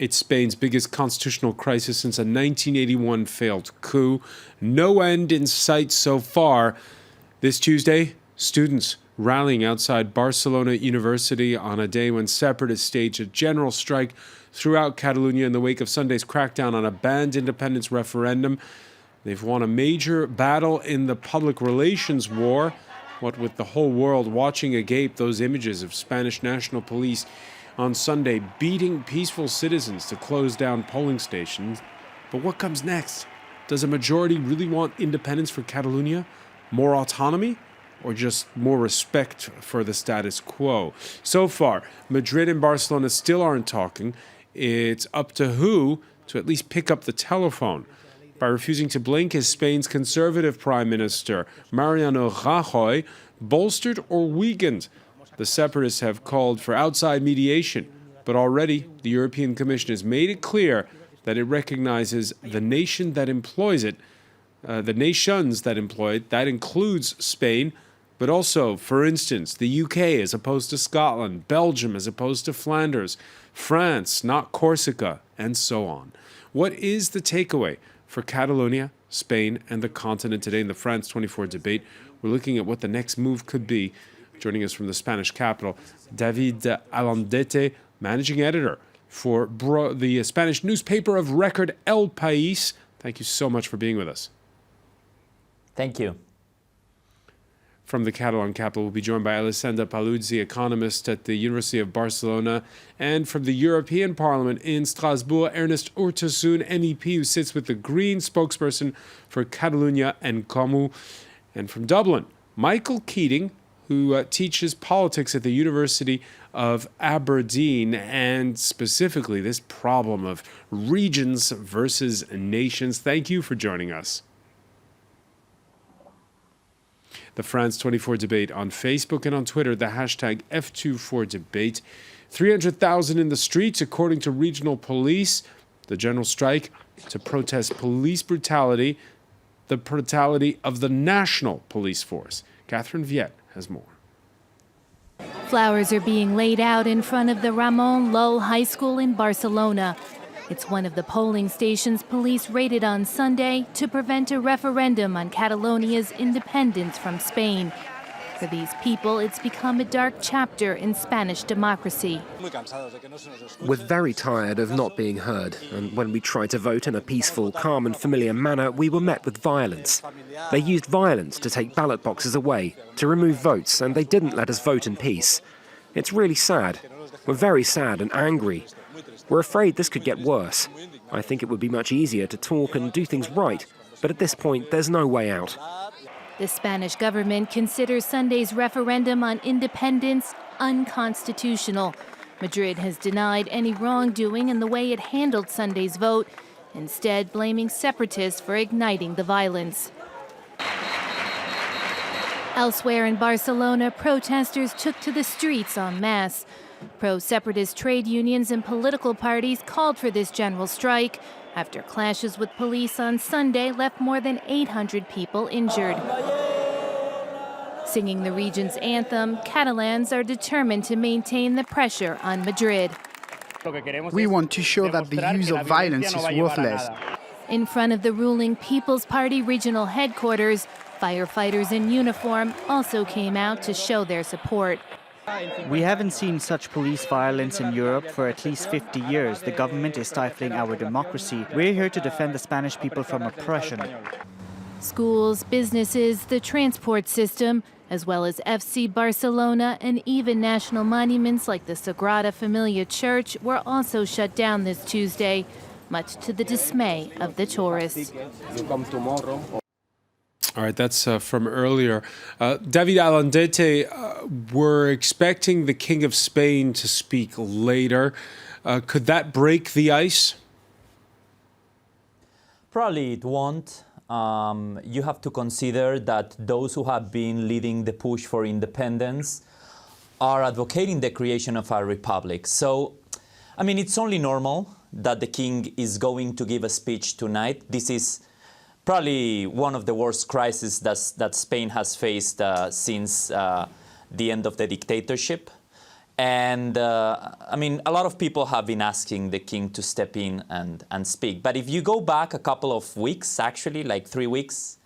It's Spain's biggest constitutional crisis since a 1981 failed coup. No end in sight so far. This Tuesday, students rallying outside Barcelona University on a day when separatists staged a general strike throughout Catalonia in the wake of Sunday's crackdown on a banned independence referendum. They've won a major battle in the public relations war, what with the whole world watching agape those images of Spanish National Police on Sunday beating peaceful citizens to close down polling stations. But what comes next? Does a majority really want independence for Catalonia? More autonomy? Or just more respect for the status quo? So far, Madrid and Barcelona still aren't talking. It's up to who to at least pick up the telephone. By refusing to blink, is Spain's conservative Prime Minister, Mariano Rajoy, bolstered or weakened? The separatists have called for outside mediation, but already the European Commission has made it clear that it recognizes the nation that employs it, the nations that employ it. That includes Spain, but also, for instance, the UK as opposed to Scotland, Belgium as opposed to Flanders, France, not Corsica, and so on. What is the takeaway for Catalonia, Spain, and the continent today in the France 24 debate? We're looking at what the next move could be. Joining us from the Spanish capital, David Alandete, managing editor for the Spanish newspaper of record El País. Thank you so much for being with us. Thank you. From the Catalan capital, we'll be joined by Elisenda Paluzzi, economist at the University of Barcelona, and from the European Parliament in Strasbourg, Ernest Urtasun, MEP, who sits with the Green spokesperson for Catalonia and Comú. And from Dublin, Michael Keating, who teaches politics at the University of Aberdeen, and specifically this problem of regions versus nations. Thank you for joining us. The France 24 debate on Facebook and on Twitter, the hashtag F24debate. 300,000 in the streets, according to regional police. The general strike to protest police brutality, the brutality of the national police force. Catherine Viette has more. Flowers are being laid out in front of the Ramon Llull High School in Barcelona. It's one of the polling stations police raided on Sunday to prevent a referendum on Catalonia's independence from Spain. For these people, it's become a dark chapter in Spanish democracy. We're very tired of not being heard, and when we tried to vote in a peaceful, calm and familiar manner, we were met with violence. They used violence to take ballot boxes away, to remove votes, and they didn't let us vote in peace. It's really sad. We're very sad and angry. We're afraid this could get worse. I think it would be much easier to talk and do things right, but at this point, there's no way out. The Spanish government considers Sunday's referendum on independence unconstitutional. Madrid has denied any wrongdoing in the way it handled Sunday's vote, instead blaming separatists for igniting the violence. Elsewhere in Barcelona, protesters took to the streets en masse. Pro-separatist trade unions and political parties called for this general strike after clashes with police on Sunday left more than 800 people injured. Singing the region's anthem, Catalans are determined to maintain the pressure on Madrid. We want to show that the use of violence is worthless. In front of the ruling People's Party regional headquarters, firefighters in uniform also came out to show their support. We haven't seen such police violence in Europe for at least 50 years. The government is stifling our democracy. We're here to defend the Spanish people from oppression. Schools, businesses, the transport system, as well as FC Barcelona and even national monuments like the Sagrada Familia Church were also shut down this Tuesday, much to the dismay of the tourists. All right, that's from earlier. David Alandete, we're expecting the King of Spain to speak later. Could that break the ice? Probably it won't. You have to consider that those who have been leading the push for independence are advocating the creation of a republic. So, I mean, it's only normal that the king is going to give a speech tonight. This is probably one of the worst crises that Spain has faced since the end of the dictatorship. And I mean, a lot of people have been asking the king to step in and speak. But if you go back a couple of weeks, actually, like 3 weeks,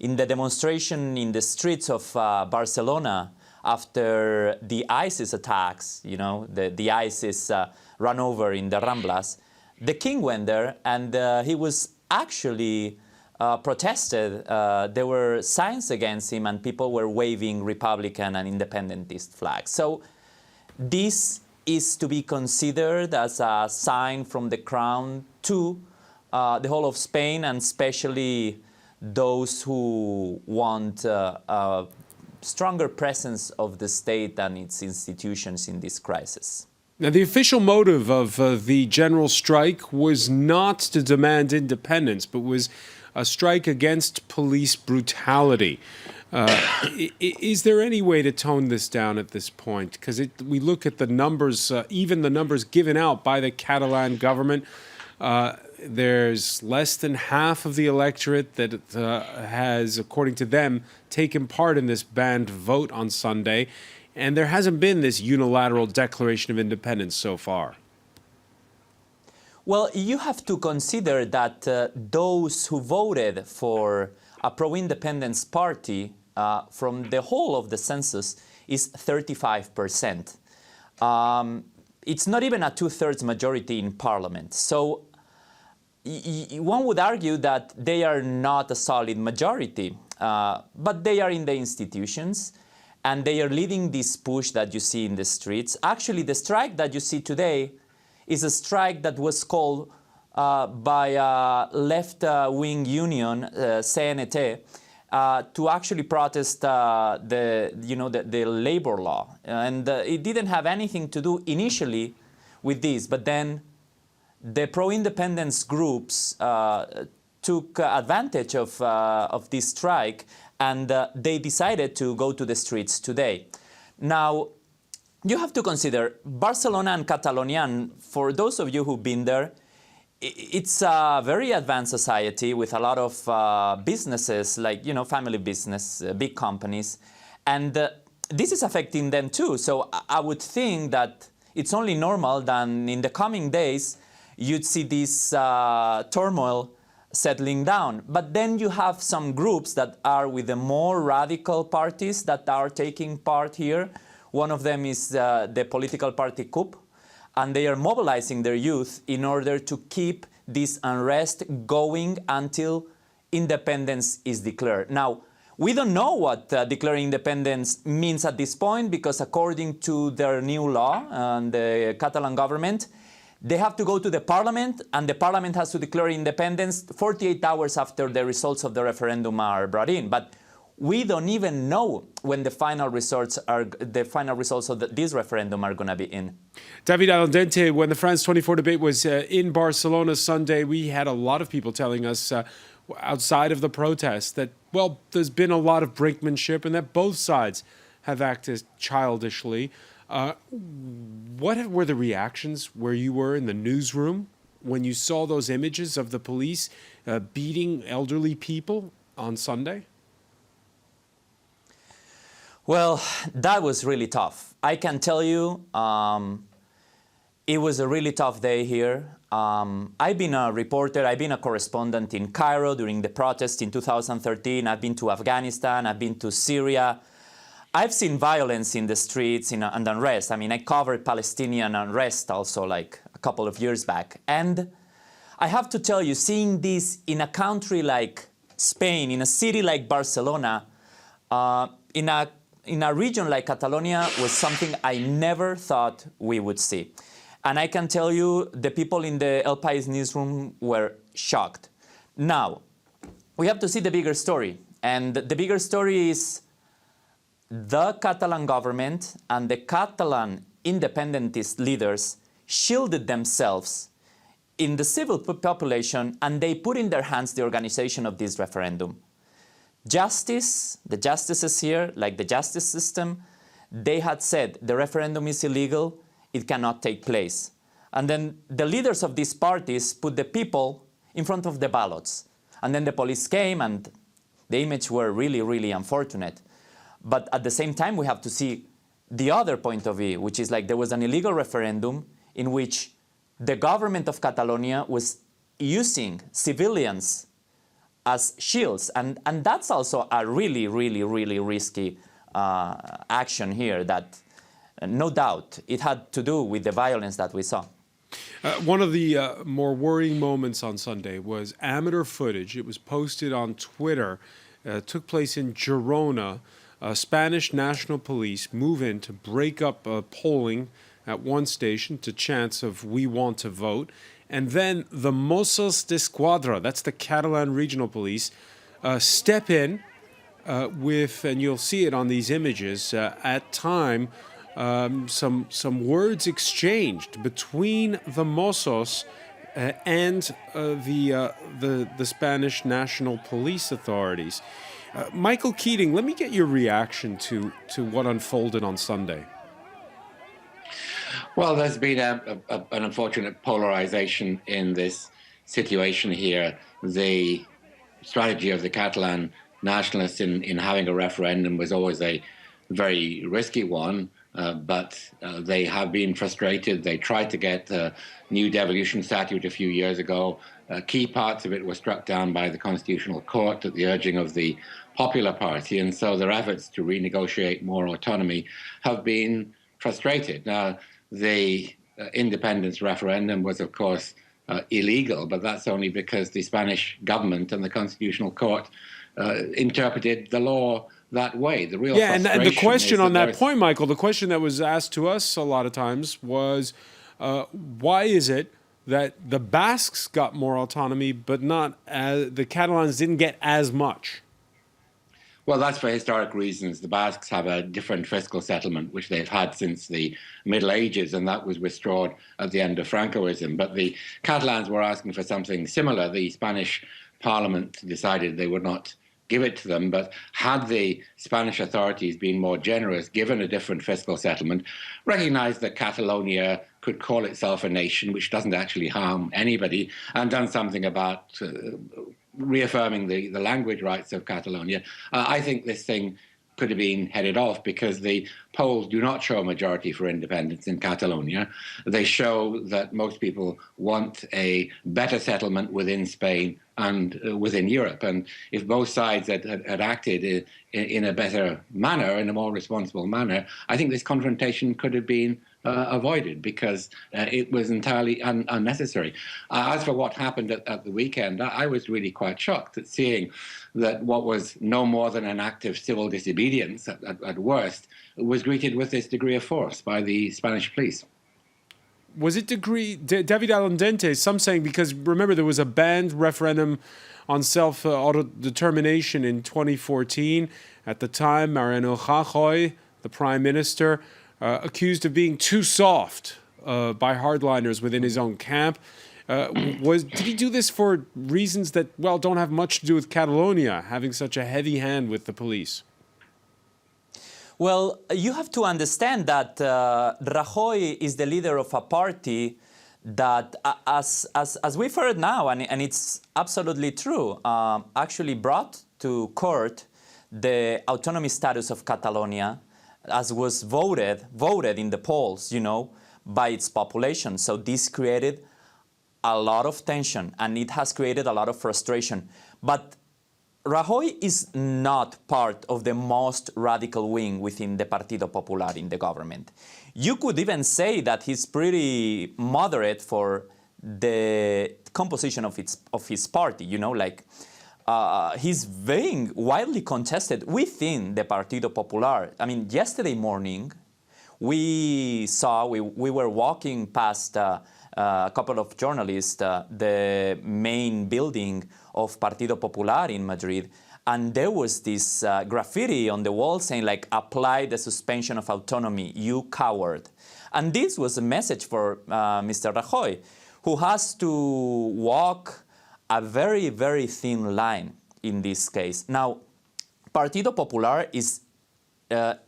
in the demonstration in the streets of Barcelona after the ISIS attacks, you know, the ISIS run over in the Ramblas, the king went there and he was actually protested. There were signs against him and people were waving Republican and independentist flags. So this is to be considered as a sign from the crown to the whole of Spain, and especially those who want a stronger presence of the state and its institutions in this crisis. Now, the official motive of the general strike was not to demand independence, but was a strike against police brutality. Is there any way to tone this down at this point? Because we look at the numbers, even the numbers given out by the Catalan government, there's less than half of the electorate that has, according to them, taken part in this banned vote on Sunday. And there hasn't been this unilateral declaration of independence so far. Well, you have to consider that those who voted for a pro-independence party from the whole of the census is 35%. It's not even a two-thirds majority in parliament. So one would argue that they are not a solid majority, but they are in the institutions and they are leading this push that you see in the streets. Actually, the strike that you see today is a strike that was called by a left-wing union, CNT, to actually protest the labor law. And it didn't have anything to do initially with this, but then the pro-independence groups took advantage of this strike, and they decided to go to the streets today. Now, you have to consider Barcelona and Catalonia, and for those of you who've been there, it's a very advanced society with a lot of businesses, like, you know, family business, big companies, and this is affecting them too. So I would think that it's only normal that in the coming days you'd see this turmoil settling down. But then you have some groups that are with the more radical parties that are taking part here. One of them is the political party coup, and they are mobilizing their youth in order to keep this unrest going until independence is declared. Now, we don't know what declaring independence means at this point, because according to their new law and the Catalan government, they have to go to the parliament, and the parliament has to declare independence 48 hours after the results of the referendum are brought in. But we don't even know when the final results of this referendum are going to be in. David Al Dente, when the France 24 debate was in Barcelona Sunday, we had a lot of people telling us outside of the protest that, well, there's been a lot of brinkmanship and that both sides have acted childishly. What were the reactions where you were in the newsroom when you saw those images of the police beating elderly people on Sunday? Well, that was really tough. I can tell you, it was a really tough day here. I've been a reporter, I've been a correspondent in Cairo during the protest in 2013. I've been to Afghanistan, I've been to Syria. I've seen violence in the streets and unrest. I mean, I covered Palestinian unrest also like a couple of years back. And I have to tell you, seeing this in a country like Spain, in a city like Barcelona, in a region like Catalonia, was something I never thought we would see. And I can tell you, the people in the El País newsroom were shocked. Now, we have to see the bigger story. And the bigger story is the Catalan government and the Catalan independentist leaders shielded themselves in the civil population, and they put in their hands the organization of this referendum. Justice, the justices here, like the justice system, they had said the referendum is illegal, it cannot take place. And then the leaders of these parties put the people in front of the ballots. And then the police came, and the images were really, really unfortunate. But at the same time, we have to see the other point of view, which is like there was an illegal referendum in which the government of Catalonia was using civilians as shields. And that's also a really, really, really risky action here that no doubt it had to do with the violence that we saw. One of the more worrying moments on Sunday was amateur footage. It was posted on Twitter. Took place in Girona. Spanish National Police move in to break up polling at one station to chants of "We want to vote." And then the Mossos d'Esquadra, that's the Catalan Regional Police, step in with, and you'll see it on these images, at time, some words exchanged between the Mossos and the Spanish National Police authorities. Michael Keating, let me get your reaction to what unfolded on Sunday. Well, there's been an unfortunate polarization in this situation here. The strategy of the Catalan nationalists in having a referendum was always a very risky one, but they have been frustrated. They tried to get a new devolution statute a few years ago. Key parts of it were struck down by the Constitutional Court at the urging of the Popular Party, and so their efforts to renegotiate more autonomy have been frustrated. Now, the independence referendum was, of course, illegal, but that's only because the Spanish government and the Constitutional Court interpreted the law that way. The real and the question on that point, Michael, the question that was asked to us a lot of times was, why is it that the Basques got more autonomy, but not the Catalans didn't get as much? Well, that's for historic reasons. The Basques have a different fiscal settlement, which they've had since the Middle Ages, and that was restored at the end of Francoism. But the Catalans were asking for something similar. The Spanish Parliament decided they would not give it to them, but had the Spanish authorities been more generous, given a different fiscal settlement, recognized that Catalonia could call itself a nation, which doesn't actually harm anybody, and done something about reaffirming the language rights of Catalonia, I think this thing could have been headed off, because the polls do not show a majority for independence in Catalonia. They show that most people want a better settlement within Spain and within Europe. And if both sides had acted in a better manner, in a more responsible manner, I think this confrontation could have been avoided, because it was entirely unnecessary. As for what happened at the weekend, I was really quite shocked at seeing that what was no more than an act of civil disobedience at worst was greeted with this degree of force by the Spanish police. Was it David Alendente, some saying, because remember there was a banned referendum on self-autodetermination in 2014. At the time, Mariano Rajoy, the prime minister, accused of being too soft by hardliners within his own camp. Did he do this for reasons that, well, don't have much to do with Catalonia, having such a heavy hand with the police? Well, you have to understand that Rajoy is the leader of a party that, as we've heard now, and it's absolutely true, actually brought to court the autonomy status of Catalonia, as was voted in the polls, you know, by its population. So this created a lot of tension, and it has created a lot of frustration. But Rajoy is not part of the most radical wing within the Partido Popular in the government. You could even say that he's pretty moderate for the composition of his party, you know, like he's being widely contested within the Partido Popular. I mean, yesterday morning, we were walking past a couple of journalists, the main building of Partido Popular in Madrid, and there was this graffiti on the wall saying, like, apply the suspension of autonomy, you coward. And this was a message for Mr. Rajoy, who has to walk a very, very thin line in this case. Now, Partido Popular is a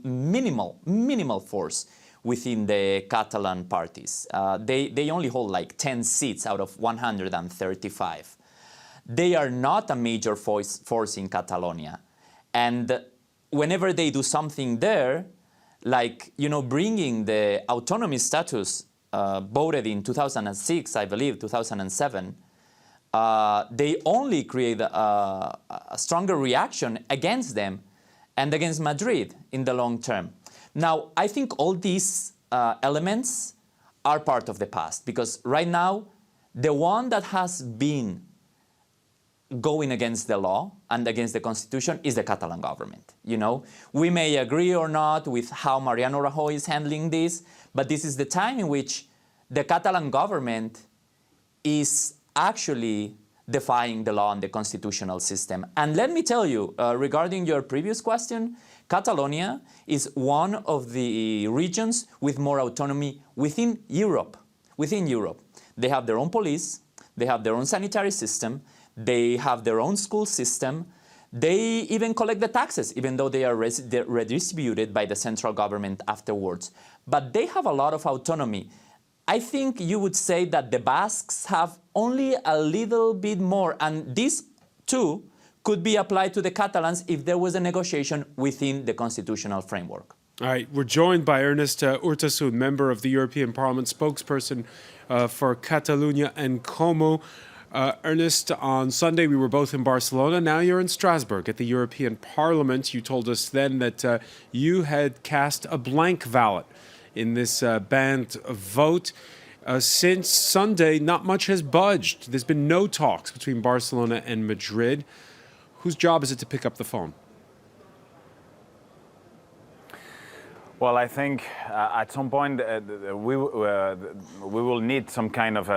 minimal force within the Catalan parties. They only hold like 10 seats out of 135. They are not a major force in Catalonia. And whenever they do something there, like, bringing the autonomy status voted in 2006, I believe, 2007, they only create a stronger reaction against them and against Madrid in the long term. Now, I think all these elements are part of the past, because right now, the one that has been going against the law and against the constitution is the Catalan government. We may agree or not with how Mariano Rajoy is handling this, but this is the time in which the Catalan government is actually defying the law and the constitutional system. And let me tell you, regarding your previous question, Catalonia is one of the regions with more autonomy within Europe. They have their own police, they have their own sanitary system, they have their own school system, they even collect the taxes, even though they are redistributed by the central government afterwards. But they have a lot of autonomy. I think you would say that the Basques have only a little bit more, and this too could be applied to the Catalans if there was a negotiation within the constitutional framework. All right, we're joined by Ernest Urtasun, member of the European Parliament, spokesperson for Catalonia and Como. Ernest, on Sunday we were both in Barcelona. Now you're in Strasbourg at the European Parliament. You told us then that you had cast a blank ballot in this banned vote. Since Sunday, not much has budged. There's been no talks between Barcelona and Madrid. Whose job is it to pick up the phone? Well, I think at some point we will need some kind of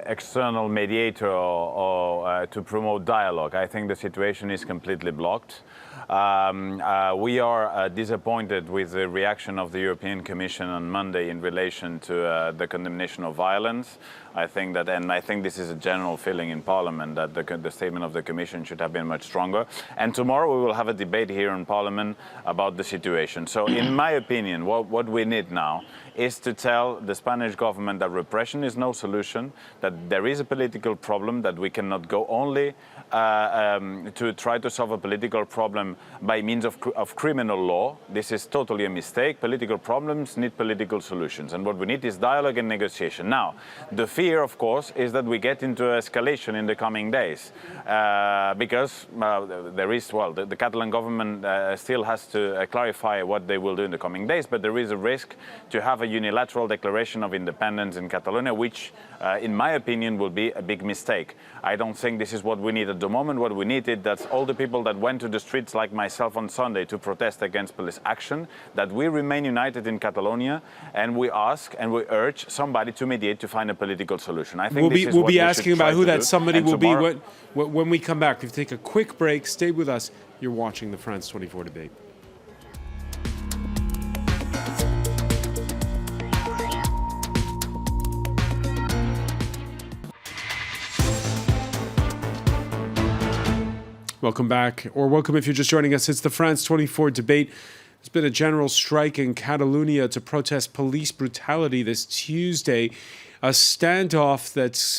external mediator or to promote dialogue. I think the situation is completely blocked. We are disappointed with the reaction of the European Commission on Monday in relation to the condemnation of violence. I think that, and I think this is a general feeling in Parliament, that the statement of the Commission should have been much stronger. And tomorrow we will have a debate here in Parliament about the situation. So in my opinion, what we need now is to tell the Spanish government that repression is no solution, that there is a political problem, that we cannot go only to try to solve a political problem by means of criminal law. This is totally a mistake. Political problems need political solutions, and what we need is dialogue and negotiation. Now, the fear, of course, is that we get into escalation in the coming days, because there is, well, the Catalan government still has to clarify what they will do in the coming days, but there is a risk to have a unilateral declaration of independence in Catalonia, which, in my opinion, will be a big mistake. I don't think this is what we need at the moment. What we need is that all the people that went to the streets, like myself on Sunday, to protest against police action, that we remain united in Catalonia, and we ask and we urge somebody to mediate to find a political solution. I think we'll be asking about who that somebody will be when we come back. We'll take a quick break. Stay with us. You're watching the France 24 debate. Welcome back, or welcome if you're just joining us. It's the France 24 debate. There's been a general strike in Catalonia to protest police brutality this Tuesday. A standoff that's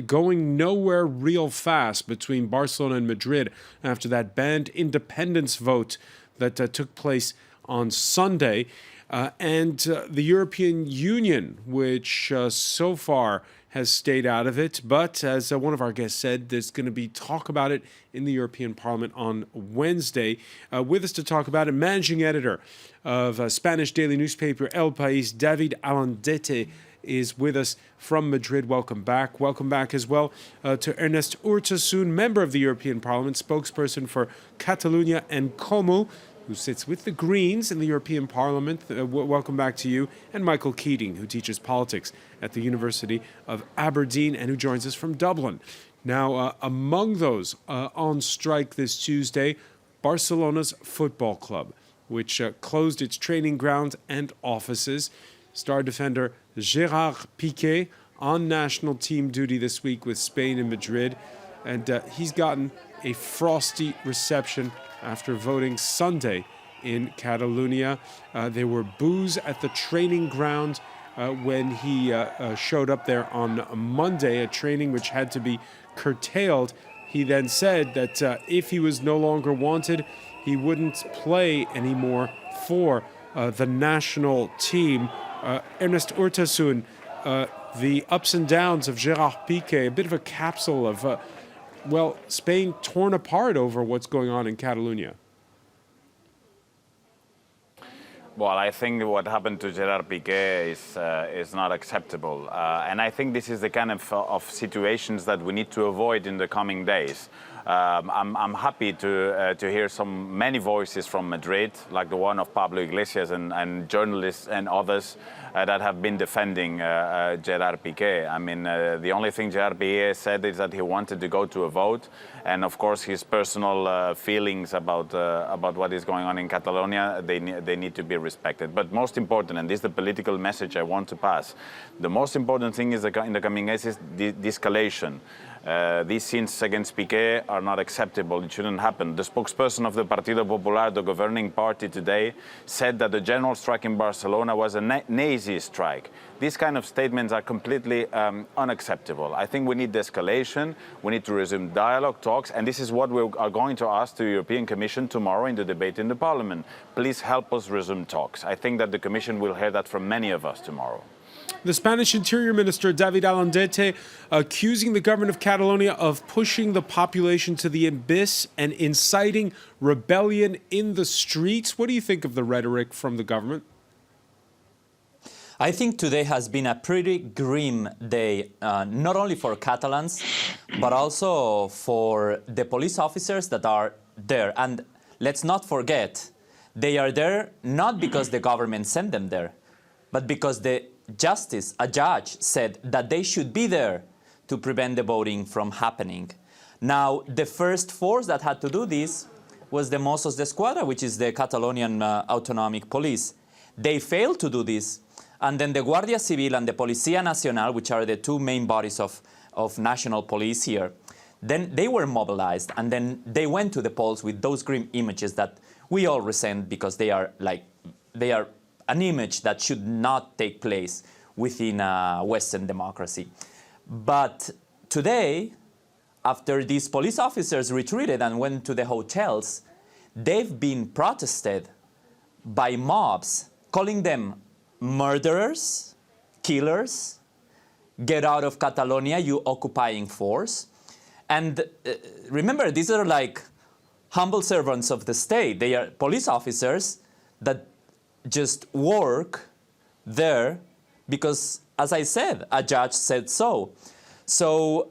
going nowhere real fast between Barcelona and Madrid after that banned independence vote that took place on Sunday. And the European Union, which so far has stayed out of it. But as one of our guests said, there's going to be talk about it in the European Parliament on Wednesday. With us to talk about it, managing editor of Spanish daily newspaper El País, David Alandete, is with us from Madrid. Welcome back. Welcome back as well to Ernest Urtasun, member of the European Parliament, spokesperson for Catalonia and Como, who sits with the Greens in the European Parliament. Welcome back to you. And Michael Keating, who teaches politics at the University of Aberdeen and who joins us from Dublin. Now, among those on strike this Tuesday, Barcelona's football club, which closed its training ground and offices. Star defender Gerard Piqué on national team duty this week with Spain and Madrid. And he's gotten a frosty reception after voting Sunday in Catalonia. There were boos at the training ground when he showed up there on Monday, a training which had to be curtailed. He then said that if he was no longer wanted, he wouldn't play anymore for the national team. Ernest Urtasun, the ups and downs of Gerard Piqué, a bit of a capsule of, well, Spain torn apart over what's going on in Catalonia. Well, I think what happened to Gerard Piqué is not acceptable. And I think this is the kind of situations that we need to avoid in the coming days. I'm happy to hear many voices from Madrid, like the one of Pablo Iglesias and journalists and others that have been defending Gerard Piqué. I mean, the only thing Gerard Piqué said is that he wanted to go to a vote, and of course his personal feelings about what is going on in Catalonia, they need to be respected. But most important, and this is the political message I want to pass, the most important thing is in the coming days is the escalation. These scenes against Piqué are not acceptable. It shouldn't happen. The spokesperson of the Partido Popular, the governing party today, said that the general strike in Barcelona was a Nazi strike. These kind of statements are completely unacceptable. I think we need de-escalation. We need to resume dialogue, talks, and this is what we are going to ask the European Commission tomorrow in the debate in the Parliament. Please help us resume talks. I think that the Commission will hear that from many of us tomorrow. The Spanish Interior Minister, David Alandete, accusing the government of Catalonia of pushing the population to the abyss and inciting rebellion in the streets. What do you think of the rhetoric from the government? I think today has been a pretty grim day, not only for Catalans, but also for the police officers that are there. And let's not forget, they are there not because the government sent them there, but because a judge said that they should be there to prevent the voting from happening. Now, the first force that had to do this was the Mossos d'Esquadra, which is the Catalonian autonomic police. They failed to do this, and then the Guardia Civil and the Policía Nacional, which are the two main bodies of national police here, then they were mobilized, and then they went to the polls with those grim images that we all resent because they are an image that should not take place within a Western democracy. But today, after these police officers retreated and went to the hotels, they've been protested by mobs, calling them murderers, killers, get out of Catalonia, you occupying force. And remember, these are like humble servants of the state. They are police officers that just work there because, as I said, a judge said so. So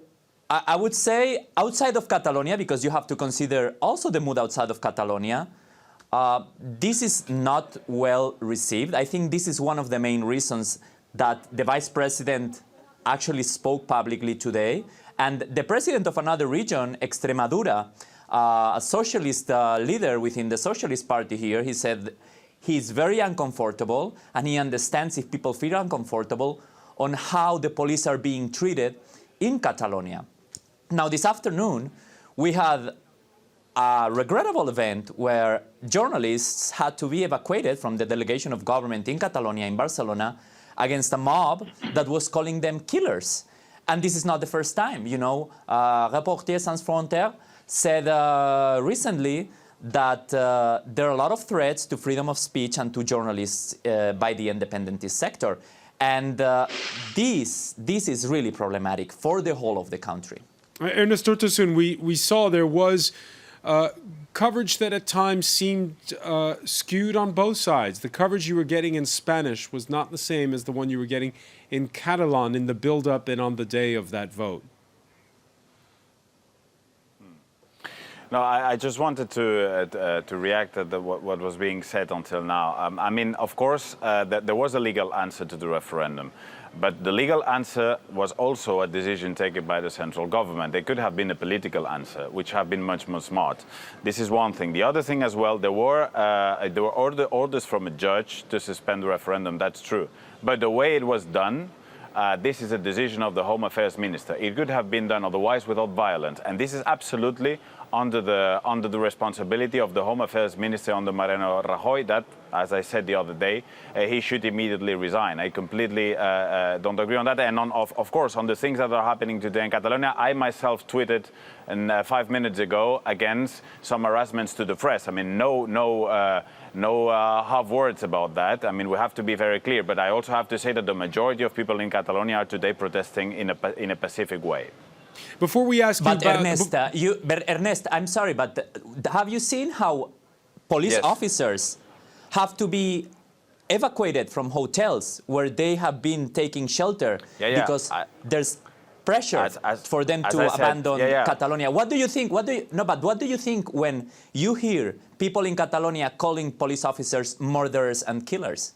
I would say outside of Catalonia, because you have to consider also the mood outside of Catalonia, this is not well received. I think this is one of the main reasons that the vice president actually spoke publicly today. And the president of another region, Extremadura, a socialist leader within the Socialist Party here, he said he's very uncomfortable and he understands if people feel uncomfortable on how the police are being treated in Catalonia. Now, this afternoon, we had a regrettable event where journalists had to be evacuated from the delegation of government in Catalonia, in Barcelona, against a mob that was calling them killers. And this is not the first time. You know, Reporters Sans Frontières said recently that there are a lot of threats to freedom of speech and to journalists by the independentist sector. And this is really problematic for the whole of the country. Ernest Urtasun, we saw there was coverage that at times seemed skewed on both sides. The coverage you were getting in Spanish was not the same as the one you were getting in Catalan in the build-up and on the day of that vote. No, I just wanted to react to what was being said until now. I mean, of course, there was a legal answer to the referendum. But the legal answer was also a decision taken by the central government. There could have been a political answer, which have been much more smart. This is one thing. The other thing as well, there were orders from a judge to suspend the referendum. That's true. But the way it was done, this is a decision of the Home Affairs Minister. It could have been done otherwise without violence. And this is absolutely under the responsibility of the Home Affairs Minister under Mariano Rajoy, that, as I said the other day, he should immediately resign. I completely don't agree on that. And of course, on the things that are happening today in Catalonia, I myself tweeted 5 minutes ago against some harassments to the press. I mean, no no half words about that. I mean, we have to be very clear. But I also have to say that the majority of people in Catalonia are today protesting in a pacific way. Before we ask But you about... Ernest, I'm sorry, but have you seen how police officers have to be evacuated from hotels where they have been taking shelter because there's pressure for them to abandon Catalonia? What do you think? What do you think when you hear people in Catalonia calling police officers murderers and killers?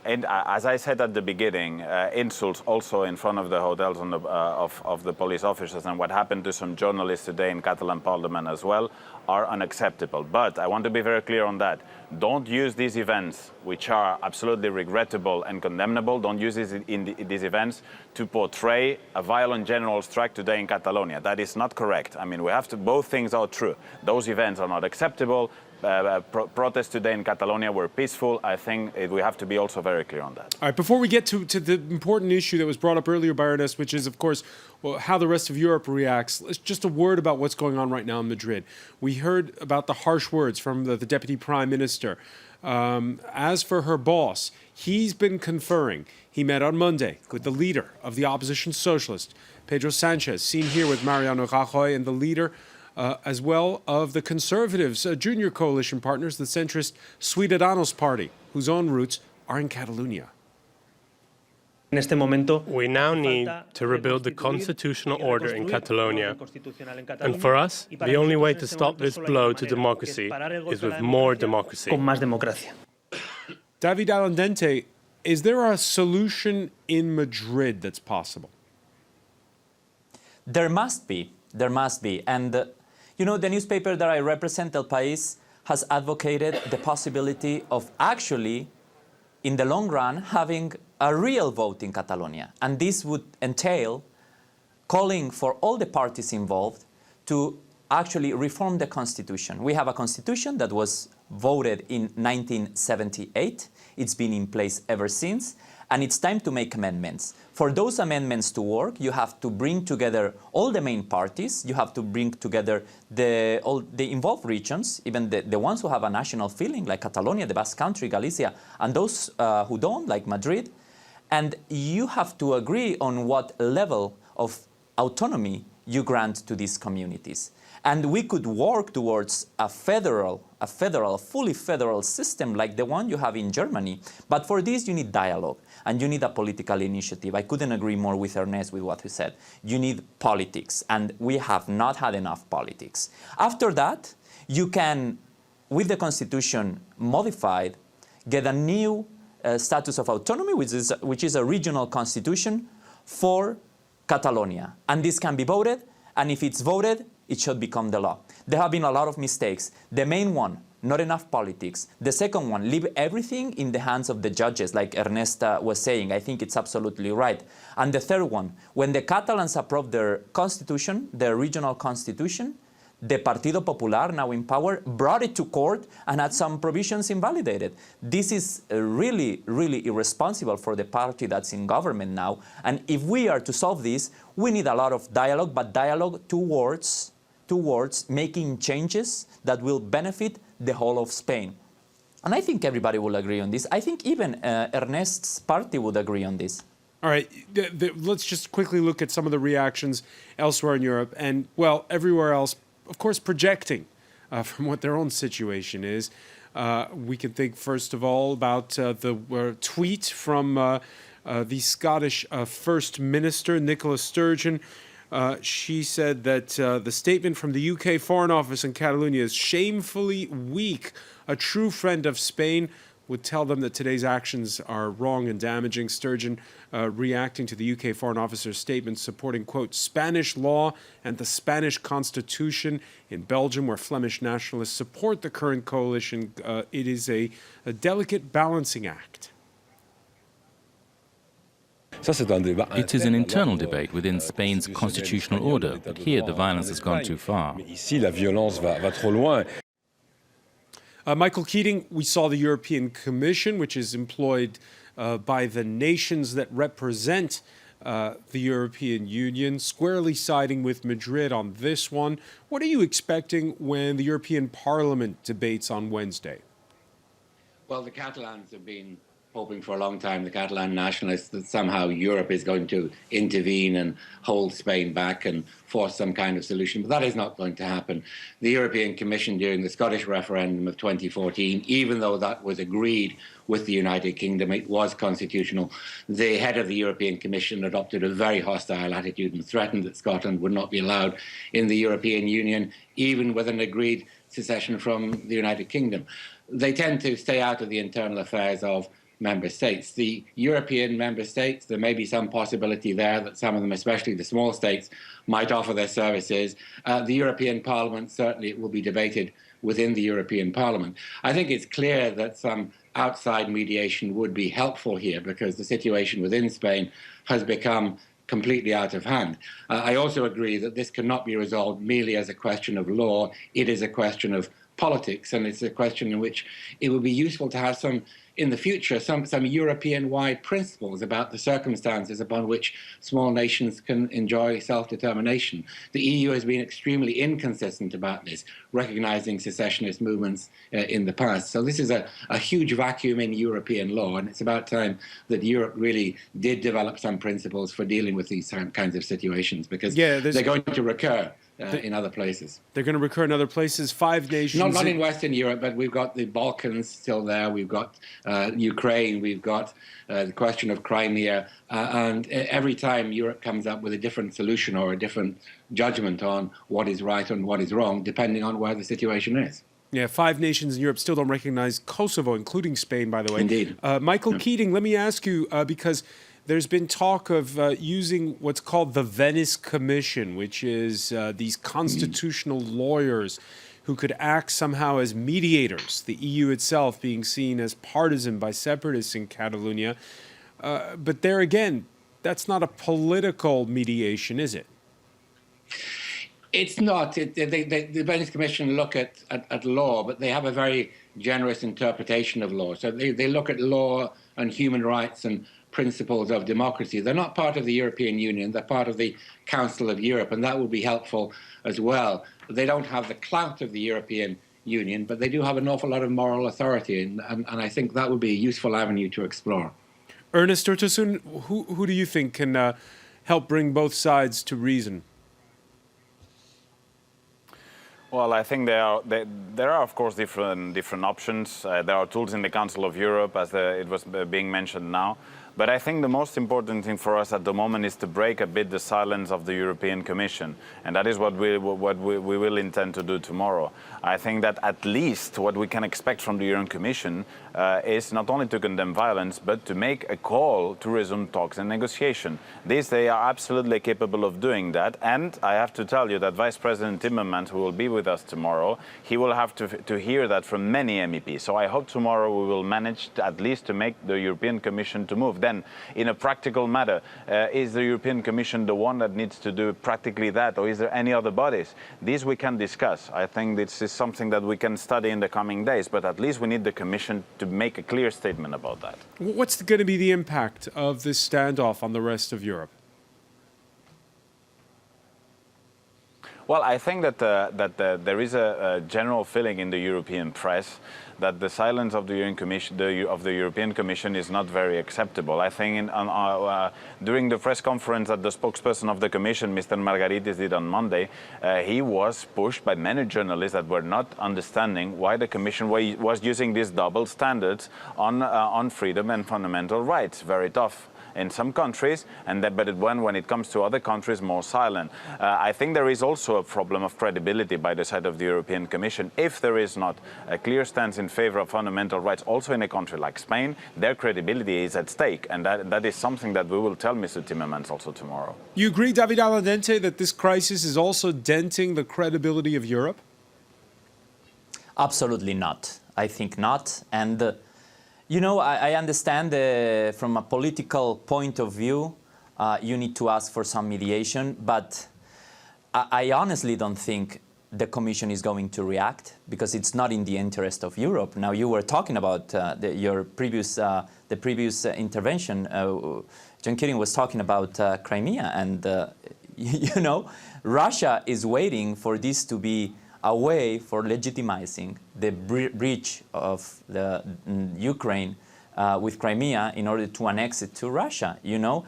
And as I said at the beginning, insults also in front of the hotels on the, of the police officers, and what happened to some journalists today in Catalan Parliament as well, are unacceptable. But I want to be very clear on that. Don't use these events, which are absolutely regrettable and condemnable, don't use these events to portray a violent general strike today in Catalonia. That is not correct. I mean, we have to, both things are true. Those events are not acceptable. Protests today in Catalonia were peaceful. I think we have to be also very clear on that. All right, before we get to the important issue that was brought up earlier by Ernest, which is, of course, how the rest of Europe reacts, just a word about what's going on right now in Madrid. We heard about the harsh words from the Deputy Prime Minister. As for her boss, he's been conferring. He met on Monday with the leader of the opposition socialist, Pedro Sanchez, seen here with Mariano Rajoy, and the leader as well of the Conservatives' junior coalition partners, the centrist Ciudadanos Party, whose own roots are in Catalonia. We now need to rebuild the constitutional order in Catalonia. And for us, the only way to stop this blow to democracy is with more democracy. David Alandente, is there a solution in Madrid that's possible? There must be. There must be. And you know, the newspaper that I represent, El País, has advocated the possibility of actually, in the long run, having a real vote in Catalonia. And this would entail calling for all the parties involved to actually reform the constitution. We have a constitution that was voted in 1978. It's been in place ever since. And it's time to make amendments. For those amendments to work, you have to bring together all the main parties. You have to bring together all the involved regions, even the ones who have a national feeling, like Catalonia, the Basque Country, Galicia, and those who don't, like Madrid. And you have to agree on what level of autonomy you grant to these communities. And we could work towards a fully federal system like the one you have in Germany. But for this, you need dialogue and you need a political initiative. I couldn't agree more with Ernest with what he said. You need politics, and we have not had enough politics. After that, you can, with the constitution modified, get a new status of autonomy, which is a regional constitution for Catalonia. And this can be voted, and if it's voted, it should become the law. There have been a lot of mistakes. The main one, not enough politics. The second one, leave everything in the hands of the judges, like Ernest was saying. I think it's absolutely right. And the third one, when the Catalans approved their constitution, their regional constitution, the Partido Popular, now in power, brought it to court and had some provisions invalidated. This is really, really irresponsible for the party that's in government now. And if we are to solve this, we need a lot of dialogue, but dialogue towards making changes that will benefit the whole of Spain. And I think everybody will agree on this. I think even Ernest's party would agree on this. All right, let's just quickly look at some of the reactions elsewhere in Europe and, well, everywhere else, of course, projecting from what their own situation is. We can think, first of all, about the tweet from the Scottish First Minister, Nicola Sturgeon. She said that the statement from the UK Foreign Office in Catalonia is shamefully weak. A true friend of Spain would tell them that today's actions are wrong and damaging. Sturgeon reacting to the UK Foreign Officer's statement supporting, quote, Spanish law and the Spanish Constitution in Belgium, where Flemish nationalists support the current coalition. It is a delicate balancing act. It is an internal debate within Spain's constitutional order, but here the violence has gone too far. Michael Keating, we saw the European Commission, which is employed by the nations that represent the European Union, squarely siding with Madrid on this one. What are you expecting when the European Parliament debates on Wednesday? Well, the Catalans have been hoping for a long time, the Catalan nationalists, that somehow Europe is going to intervene and hold Spain back and force some kind of solution. But that is not going to happen. The European Commission during the Scottish referendum of 2014, even though that was agreed with the United Kingdom, it was constitutional. The head of the European Commission adopted a very hostile attitude and threatened that Scotland would not be allowed in the European Union, even with an agreed secession from the United Kingdom. They tend to stay out of the internal affairs of member states. The European member states, there may be some possibility there that some of them, especially the small states, might offer their services. The European Parliament, certainly it will be debated within the European Parliament. I think it's clear that some outside mediation would be helpful here because the situation within Spain has become completely out of hand. I also agree that this cannot be resolved merely as a question of law. It is a question of politics, and it's a question in which it would be useful to have some, in the future, some European-wide principles about the circumstances upon which small nations can enjoy self-determination. The EU has been extremely inconsistent about this, recognizing secessionist movements in the past. So this is a huge vacuum in European law, and it's about time that Europe really did develop some principles for dealing with these kinds of situations, because they're going to recur in other places. They're going to recur in other places. 5 nations. Not in Western Europe, but we've got the Balkans still there. We've got Ukraine. We've got the question of Crimea. And every time Europe comes up with a different solution or a different judgment on what is right and what is wrong, depending on where the situation is. Yeah, 5 nations in Europe still don't recognize Kosovo, including Spain, by the way. Indeed. Michael Keating, let me ask you, because there's been talk of using what's called the Venice Commission, which is these constitutional lawyers who could act somehow as mediators, the EU itself being seen as partisan by separatists in Catalonia. But there again, that's not a political mediation, is it? It's not. The Venice Commission look at law, but they have a very generous interpretation of law. So they look at law and human rights and principles of democracy. They're not part of the European Union. They're part of the Council of Europe, and that will be helpful as well. They don't have the clout of the European Union, but they do have an awful lot of moral authority, and I think that would be a useful avenue to explore. Ernest Urtasun, who do you think can help bring both sides to reason? Well, I think there are of course different options. There are tools in the Council of Europe, as it was being mentioned now. But I think the most important thing for us at the moment is to break a bit the silence of the European Commission, and that is what we will intend to do tomorrow. I think that at least what we can expect from the European Commission is not only to condemn violence, but to make a call to resume talks and negotiation. They are absolutely capable of doing that, and I have to tell you that Vice President Timmermans, who will be with us tomorrow, he will have to hear that from many MEPs. So I hope tomorrow we will manage at least to make the European Commission to move. Then, in a practical matter, is the European Commission the one that needs to do practically that, or is there any other bodies? These we can discuss. I think this is something that we can study in the coming days, but at least we need the Commission to make a clear statement about that. What's going to be the impact of this standoff on the rest of Europe? Well, I think that there is a general feeling in the European press that the silence of the European Commission is not very acceptable. I think during the press conference that the spokesperson of the Commission, Mr. Margaritis, did on Monday, he was pushed by many journalists that were not understanding why the Commission was using these double standards on freedom and fundamental rights. Very tough in some countries, but when it comes to other countries, more silent. I think there is also a problem of credibility by the side of the European Commission. If there is not a clear stance in favor of fundamental rights, also in a country like Spain, their credibility is at stake, and that is something that we will tell Mr. Timmermans also tomorrow. You agree, David Aladente, that this crisis is also denting the credibility of Europe? Absolutely not. I think not. And you know, I understand from a political point of view, you need to ask for some mediation, but I honestly don't think the Commission is going to react, because it's not in the interest of Europe. Now, you were talking about the previous intervention. John Keating was talking about Crimea, and you know, Russia is waiting for this to be a way for legitimizing the breach of the Ukraine with Crimea in order to annex it to Russia, you know.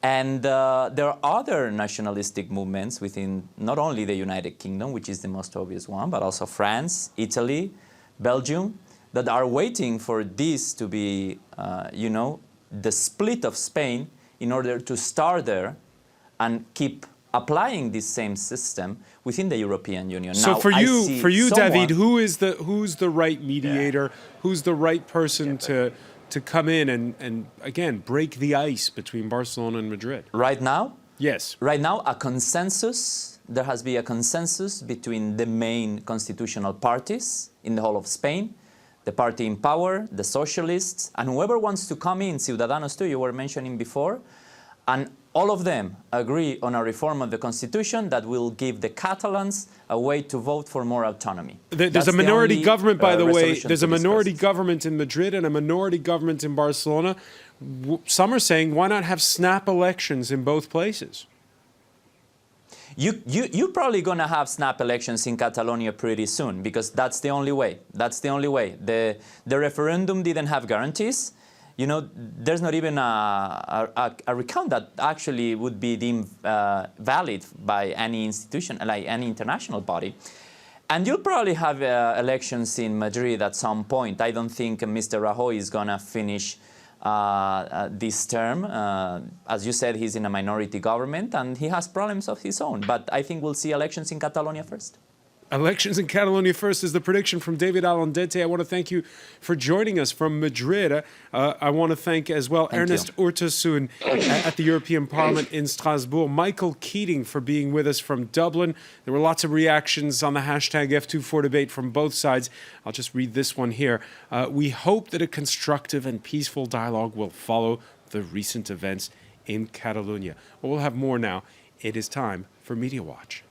And there are other nationalistic movements within not only the United Kingdom, which is the most obvious one, but also France, Italy, Belgium, that are waiting for this to be, you know, the split of Spain in order to start there and keep applying this same system within the European Union. So now, for you, David, who's the right mediator? Yeah. Who's the right person to come in and again break the ice between Barcelona and Madrid? Right now? Yes. Right now, a consensus. There has been a consensus between the main constitutional parties in the whole of Spain, the party in power, the socialists, and whoever wants to come in, Ciudadanos too, you were mentioning before, and all of them agree on a reform of the constitution that will give the Catalans a way to vote for more autonomy. There's a minority government, by the way. There's a minority government in Madrid and a minority government in Barcelona. Some are saying, why not have snap elections in both places? You're probably going to have snap elections in Catalonia pretty soon, because that's the only way. That's the only way. The referendum didn't have guarantees. You know, there's not even a recount that actually would be deemed valid by any institution, like any international body. And you'll probably have elections in Madrid at some point. I don't think Mr. Rajoy is going to finish this term. As you said, he's in a minority government and he has problems of his own. But I think we'll see elections in Catalonia first. Elections in Catalonia first is the prediction from David Alandete. I want to thank you for joining us from Madrid. I want to thank as well Ernest Urtasun at the European Parliament in Strasbourg, Michael Keating for being with us from Dublin. There were lots of reactions on the hashtag F24 debate from both sides. I'll just read this one here. We hope that a constructive and peaceful dialogue will follow the recent events in Catalonia. Well, we'll have more now. It is time for Media Watch.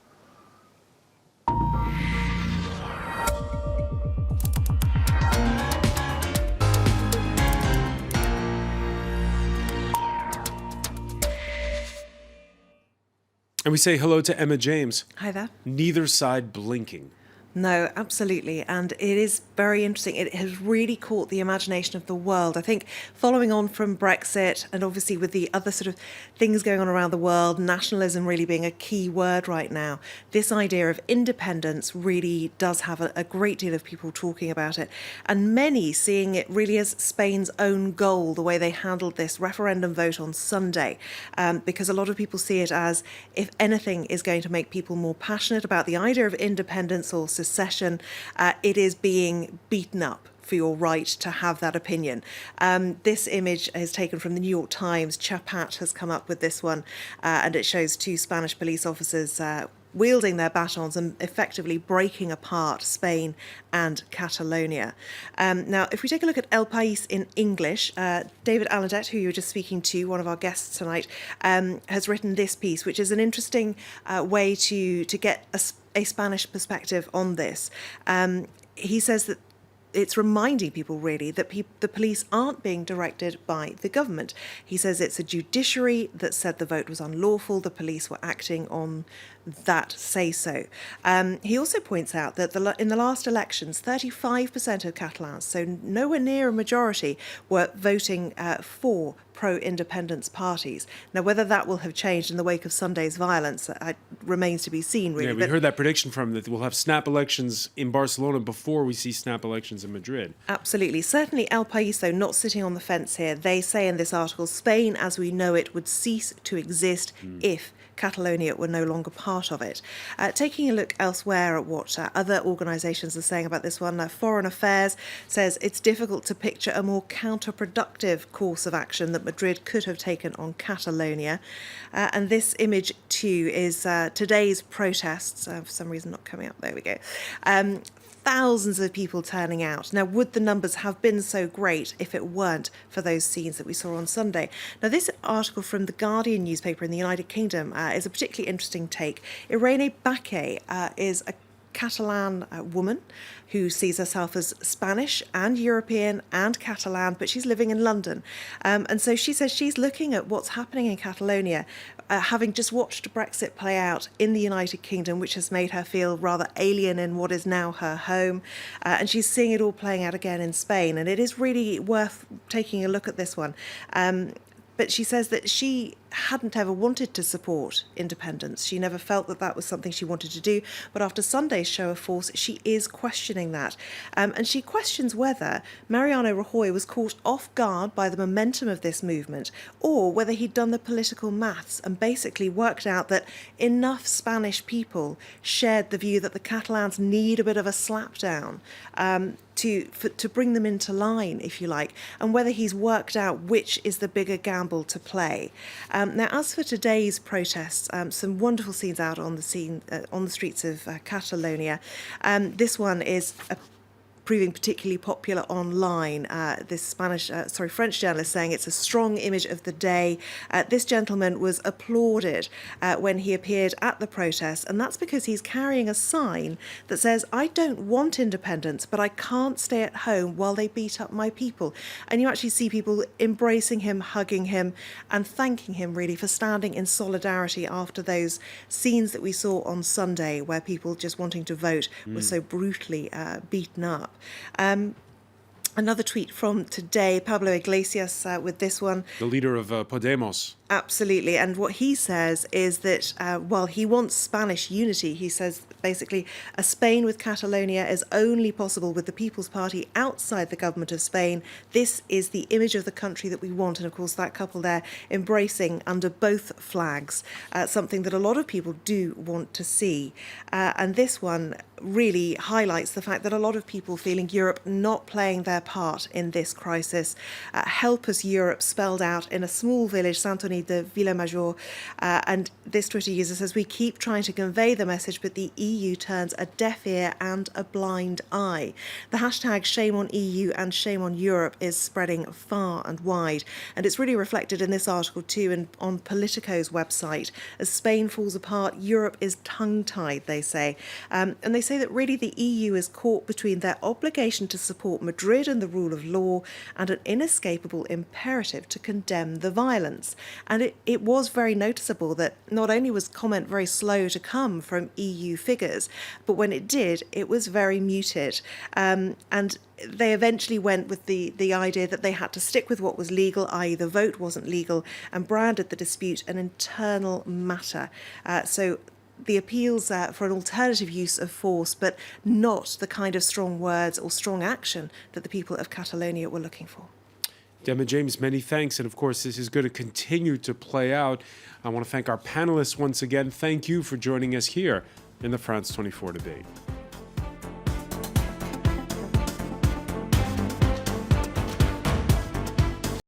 And we say hello to Emma James. Hi there. Neither side blinking. No, absolutely. And it is very interesting. It has really caught the imagination of the world. I think following on from Brexit and obviously with the other sort of things going on around the world, nationalism really being a key word right now, this idea of independence really does have a great deal of people talking about it. And many seeing it really as Spain's own goal, the way they handled this referendum vote on Sunday, because a lot of people see it as, if anything is going to make people more passionate about the idea of independence or secession, it is being beaten up for your right to have that opinion. This image is taken from the New York Times. Chapat has come up with this one, and it shows two Spanish police officers wielding their batons and effectively breaking apart Spain and Catalonia. Now, if we take a look at El País in English, David Alandete, who you were just speaking to, one of our guests tonight, has written this piece, which is an interesting way to get a Spanish perspective on this. He says that it's reminding people really that the police aren't being directed by the government. He says it's a judiciary that said the vote was unlawful. The police were acting on that say-so. He also points out that in the last elections, 35% of Catalans, so nowhere near a majority, were voting for pro-independence parties. Now, whether that will have changed in the wake of Sunday's violence remains to be seen, really. Yeah, we heard that prediction from that we'll have snap elections in Barcelona before we see snap elections in Madrid. Absolutely. Certainly El País, though, not sitting on the fence here. They say in this article, Spain as we know it would cease to exist if Catalonia were no longer part of it. Taking a look elsewhere at what other organisations are saying about this one, Foreign Affairs says it's difficult to picture a more counterproductive course of action that Madrid could have taken on Catalonia. And this image too is today's protests, for some reason not coming up, there we go. Thousands of people turning out. Now, would the numbers have been so great if it weren't for those scenes that we saw on Sunday? Now, this article from The Guardian newspaper in the United Kingdom is a particularly interesting take. Irene Baquet is a Catalan woman who sees herself as Spanish and European and Catalan, but she's living in London. And so she says she's looking at what's happening in Catalonia, having just watched Brexit play out in the United Kingdom, which has made her feel rather alien in what is now her home. And she's seeing it all playing out again in Spain. And it is really worth taking a look at this one. But she says that she hadn't ever wanted to support independence. She never felt that that was something she wanted to do. But after Sunday's show of force, she is questioning that. And she questions whether Mariano Rajoy was caught off guard by the momentum of this movement, or whether he'd done the political maths and basically worked out that enough Spanish people shared the view that the Catalans need a bit of a slapdown to bring them into line, if you like, and whether he's worked out which is the bigger gamble to play. Now, as for today's protests, some wonderful scenes out on the streets of Catalonia. This one is proving particularly popular online. This French journalist saying it's a strong image of the day. This gentleman was applauded when he appeared at the protest, and that's because he's carrying a sign that says, "I don't want independence, but I can't stay at home while they beat up my people." And you actually see people embracing him, hugging him, and thanking him really for standing in solidarity after those scenes that we saw on Sunday, where people just wanting to vote were so brutally beaten up. Another tweet from today, Pablo Iglesias with this one. The leader of Podemos. Absolutely. And what he says is that while he wants Spanish unity, he says basically a Spain with Catalonia is only possible with the People's Party outside the government of Spain. This is the image of the country that we want. And of course, that couple there embracing under both flags, something that a lot of people do want to see. And this one really highlights the fact that a lot of people feeling Europe not playing their part in this crisis. Help us Europe spelled out in a small village, Saint-Denis de Villamajor, and this Twitter user says, "We keep trying to convey the message, but the EU turns a deaf ear and a blind eye." The hashtag shame on EU and shame on Europe is spreading far and wide, and it's really reflected in this article too, and on Politico's website. As Spain falls apart, Europe is tongue-tied, they say, and they say that really the EU is caught between their obligation to support Madrid and the rule of law and an inescapable imperative to condemn the violence. And it was very noticeable that not only was comment very slow to come from EU figures, but when it did, it was very muted. And they eventually went with the idea that they had to stick with what was legal, i.e. the vote wasn't legal, and branded the dispute an internal matter. So the appeals for an alternative use of force, but not the kind of strong words or strong action that the people of Catalonia were looking for. Gemma James, many thanks. And of course, this is going to continue to play out. I want to thank our panelists once again. Thank you for joining us here in the France 24 debate.